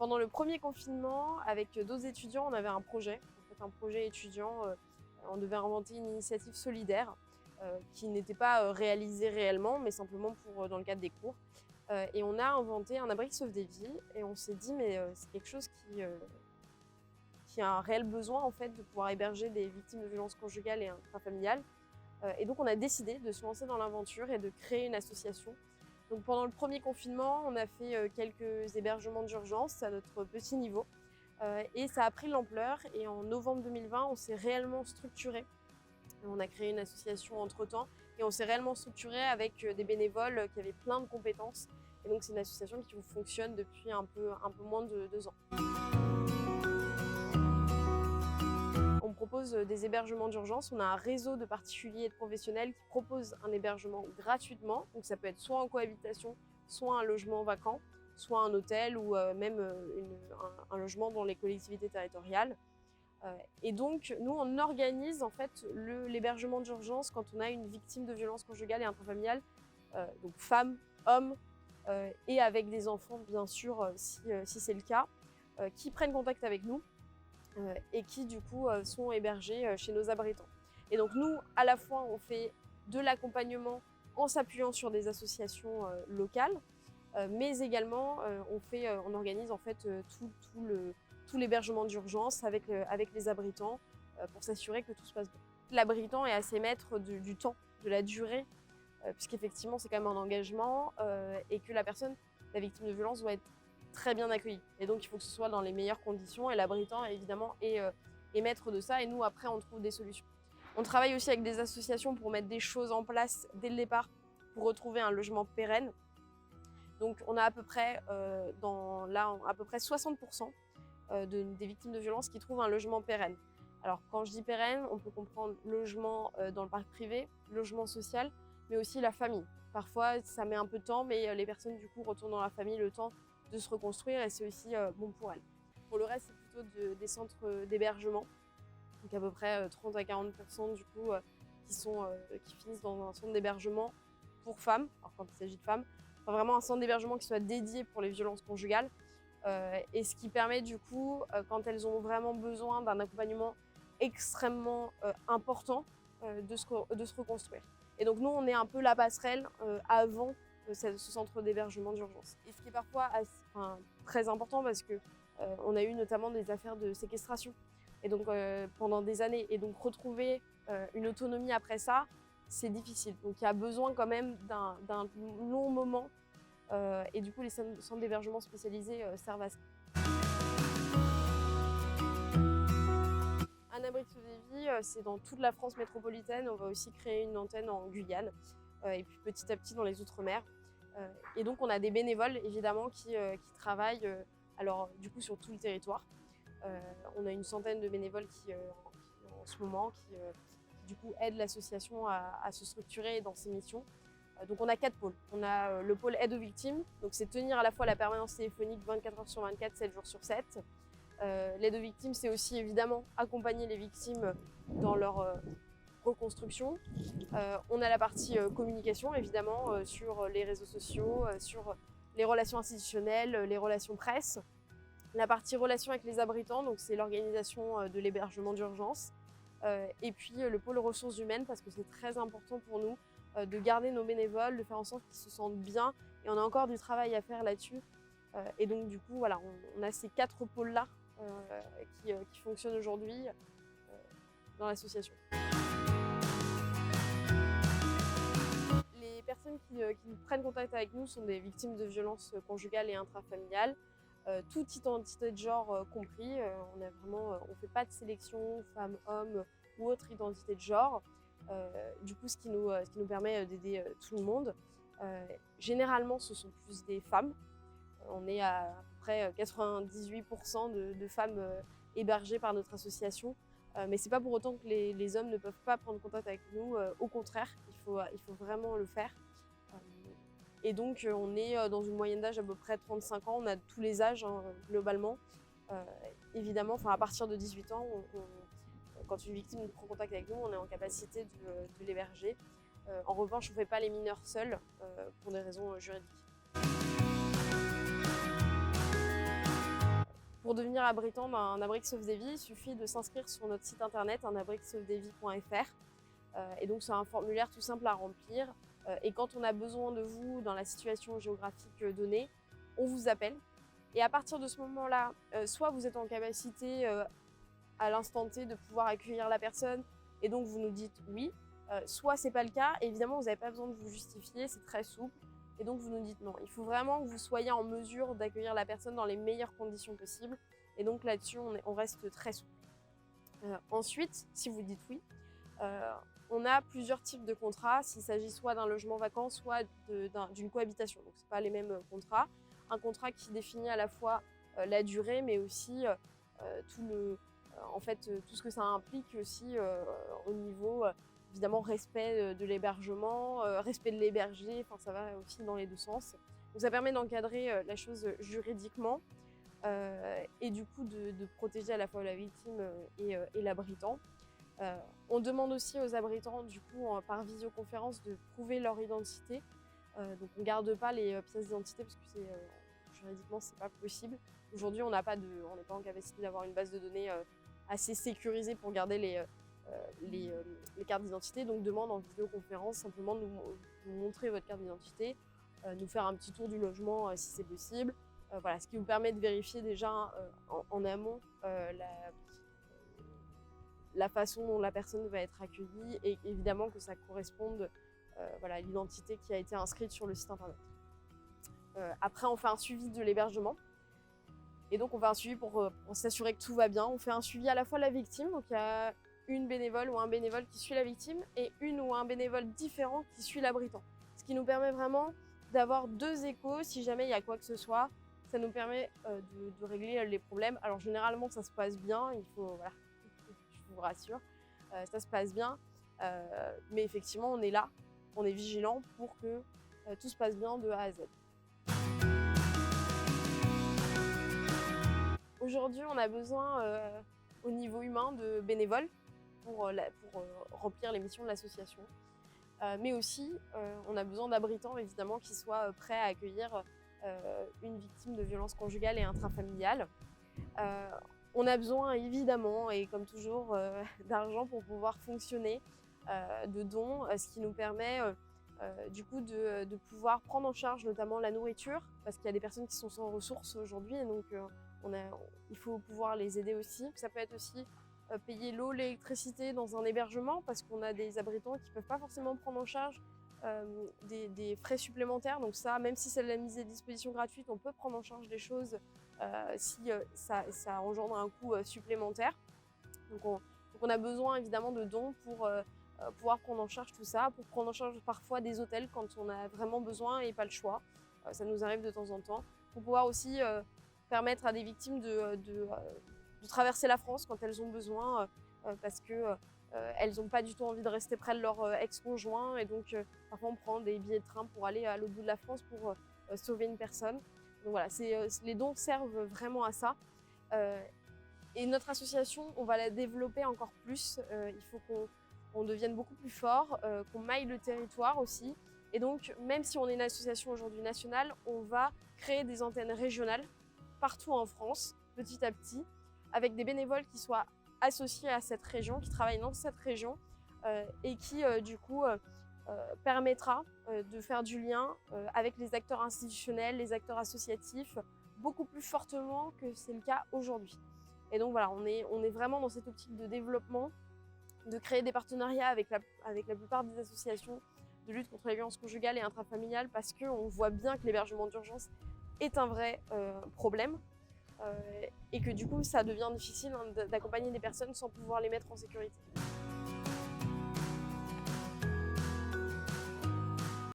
Pendant le premier confinement, avec d'autres étudiants, on avait un projet, un projet étudiant. On devait inventer une initiative solidaire qui n'était pas réalisée réellement, mais simplement dans le cadre des cours. Et on a inventé un abri qui sauve des vies et on s'est dit mais c'est quelque chose qui a un réel besoin en fait de pouvoir héberger des victimes de violences conjugales et intrafamiliales. Et donc on a décidé de se lancer dans l'aventure et de créer une association. Donc pendant le premier confinement, on a fait quelques hébergements d'urgence à notre petit niveau et ça a pris de l'ampleur et en novembre 2020, on s'est réellement structuré. On a créé une association entre-temps et on s'est réellement structuré avec des bénévoles qui avaient plein de compétences. Et donc c'est une association qui fonctionne depuis un peu moins de 2 ans. On propose des hébergements d'urgence. On a un réseau de particuliers et de professionnels qui proposent un hébergement gratuitement. Donc ça peut être soit en cohabitation, soit un logement vacant, soit un hôtel ou même un logement dans les collectivités territoriales. Et donc, nous, on organise en fait l'hébergement d'urgence quand on a une victime de violences conjugales et intrafamiliales, donc femmes, hommes, et avec des enfants, bien sûr, si c'est le cas, qui prennent contact avec nous et qui, du coup, sont hébergés chez nos abritants. Et donc, nous, à la fois, on fait de l'accompagnement en s'appuyant sur des associations locales, mais également, on organise en fait tout l'hébergement d'urgence avec les abritants pour s'assurer que tout se passe bien. L'abritant est assez maître du temps, de la durée, puisqu'effectivement c'est quand même un engagement et que la victime de violence doit être très bien accueillie. Et donc il faut que ce soit dans les meilleures conditions et l'abritant évidemment est maître de ça et nous après on trouve des solutions. On travaille aussi avec des associations pour mettre des choses en place dès le départ pour retrouver un logement pérenne. Donc on a à peu près 60% des victimes de violences qui trouvent un logement pérenne. Alors quand je dis pérenne, on peut comprendre logement dans le parc privé, logement social, mais aussi la famille. Parfois ça met un peu de temps, mais les personnes du coup retournent dans la famille le temps de se reconstruire et c'est aussi bon pour elles. Pour le reste, c'est plutôt des centres d'hébergement, donc à peu près 30 à 40% du coup qui finissent dans un centre d'hébergement pour femmes, alors quand il s'agit de femmes, enfin, vraiment un centre d'hébergement qui soit dédié pour les violences conjugales. Et ce qui permet du coup, quand elles ont vraiment besoin d'un accompagnement extrêmement important, de se reconstruire. Et donc nous, on est un peu la passerelle avant ce centre d'hébergement d'urgence. Et ce qui est parfois très important parce que on a eu notamment des affaires de séquestration. Et donc pendant des années. Et donc retrouver une autonomie après ça, c'est difficile. Donc il y a besoin quand même d'un long moment. Et du coup, les centres d'hébergement spécialisés servent à ça. Un abri de sauve des vies, c'est dans toute la France métropolitaine. On va aussi créer une antenne en Guyane et puis petit à petit dans les Outre-mer. Et donc, on a des bénévoles évidemment qui travaillent alors du coup sur tout le territoire. On a une centaine de bénévoles qui en ce moment qui du coup aident l'association à se structurer dans ses missions. Donc on a 4 pôles. On a le pôle aide aux victimes, donc c'est tenir à la fois la permanence téléphonique 24 heures sur 24, 7 jours sur 7. L'aide aux victimes, c'est aussi évidemment accompagner les victimes dans leur reconstruction. On a la partie communication évidemment sur les réseaux sociaux, sur les relations institutionnelles, les relations presse. La partie relations avec les abritants, donc c'est l'organisation de l'hébergement d'urgence. Et puis le pôle ressources humaines parce que c'est très important pour nous de garder nos bénévoles, de faire en sorte qu'ils se sentent bien et on a encore du travail à faire là-dessus. Et donc du coup, voilà, on a ces 4 pôles-là qui fonctionnent aujourd'hui dans l'association. Les personnes qui prennent contact avec nous sont des victimes de violences conjugales et intrafamiliales, toute identité de genre compris. On ne fait pas de sélection femmes, hommes ou autre identité de genre. Du coup, ce qui nous permet d'aider tout le monde. Généralement, ce sont plus des femmes. On est à peu près 98% de femmes hébergées par notre association. Mais ce n'est pas pour autant que les hommes ne peuvent pas prendre contact avec nous. Au contraire, il faut vraiment le faire. Et donc, on est dans une moyenne d'âge à peu près 35 ans. On a tous les âges globalement. Évidemment, à partir de 18 ans, quand une victime prend contact avec nous, on est en capacité de l'héberger. En revanche, on ne fait pas les mineurs seuls pour des raisons juridiques. Pour devenir abritant d'un abri qui sauve des vies, il suffit de s'inscrire sur notre site internet, unabriquesauvedesvies.fr. Et donc c'est un formulaire tout simple à remplir. Et quand on a besoin de vous dans la situation géographique donnée, on vous appelle. Et à partir de ce moment-là, soit vous êtes en capacité à l'instant T de pouvoir accueillir la personne et donc vous nous dites oui, soit c'est pas le cas, et évidemment vous n'avez pas besoin de vous justifier, c'est très souple, et donc vous nous dites non. Il faut vraiment que vous soyez en mesure d'accueillir la personne dans les meilleures conditions possibles, et donc là-dessus on reste très souple. Ensuite, si vous dites oui, on a plusieurs types de contrats, s'il s'agit soit d'un logement vacant, soit d'une cohabitation, donc c'est pas les mêmes contrats. Un contrat qui définit à la fois la durée, mais aussi tout ce que ça implique aussi au niveau, évidemment, respect de l'hébergement, respect de l'hébergé, enfin ça va aussi dans les deux sens. Donc ça permet d'encadrer la chose juridiquement et du coup de protéger à la fois la victime et l'abritant. On demande aussi aux abritants, du coup, par visioconférence, de prouver leur identité. Donc on ne garde pas les pièces d'identité parce que juridiquement c'est pas possible. Aujourd'hui on n'est pas en capacité d'avoir une base de données assez sécurisée pour garder les cartes d'identité. Donc demande en visioconférence simplement de nous montrer votre carte d'identité, nous faire un petit tour du logement si c'est possible. Voilà, ce qui vous permet de vérifier déjà en amont la façon dont la personne va être accueillie et évidemment que ça corresponde à l'identité qui a été inscrite sur le site internet. Après, on fait un suivi de l'hébergement. Et donc, on fait un suivi pour s'assurer que tout va bien. On fait un suivi à la fois de la victime, donc il y a une bénévole ou un bénévole qui suit la victime et une ou un bénévole différent qui suit l'abritant. Ce qui nous permet vraiment d'avoir deux échos si jamais il y a quoi que ce soit. Ça nous permet de régler les problèmes. Alors, généralement, ça se passe bien. Voilà, je vous rassure, ça se passe bien. Mais effectivement, on est là, on est vigilant pour que tout se passe bien de A à Z. Aujourd'hui, on a besoin au niveau humain de bénévoles pour remplir les missions de l'association. Mais aussi, on a besoin d'abritants évidemment qui soient prêts à accueillir une victime de violences conjugales et intrafamiliales. On a besoin évidemment, et comme toujours, d'argent pour pouvoir fonctionner, de dons, ce qui nous permet du coup de pouvoir prendre en charge notamment la nourriture, parce qu'il y a des personnes qui sont sans ressources aujourd'hui, et donc il faut pouvoir les aider aussi. Ça peut être aussi payer l'eau, l'électricité dans un hébergement, parce qu'on a des abritants qui ne peuvent pas forcément prendre en charge des frais supplémentaires. Donc ça, même si c'est de la mise à disposition gratuite, on peut prendre en charge des choses si ça engendre un coût supplémentaire. Donc on a besoin évidemment de dons pour pouvoir prendre en charge tout ça, pour prendre en charge parfois des hôtels quand on a vraiment besoin et pas le choix. Ça nous arrive de temps en temps. Pour pouvoir aussi permettre à des victimes de traverser la France quand elles ont besoin, parce que elles n'ont pas du tout envie de rester près de leur ex-conjoint, et donc parfois on prend des billets de train pour aller à l'autre bout de la France pour sauver une personne. Donc voilà, les dons servent vraiment à ça. Et notre association, on va la développer encore plus. Il faut qu'on devienne beaucoup plus fort, qu'on maille le territoire aussi. Et donc, même si on est une association aujourd'hui nationale, on va créer des antennes régionales partout en France, petit à petit, avec des bénévoles qui soient associés à cette région, qui travaillent dans cette région, et qui, du coup, permettra de faire du lien avec les acteurs institutionnels, les acteurs associatifs, beaucoup plus fortement que c'est le cas aujourd'hui. Et donc voilà, on est vraiment dans cette optique de développement, de créer des partenariats avec la plupart des associations de lutte contre les violences conjugales et intrafamiliales, parce qu'on voit bien que l'hébergement d'urgence est un vrai problème, et que du coup ça devient difficile d'accompagner des personnes sans pouvoir les mettre en sécurité.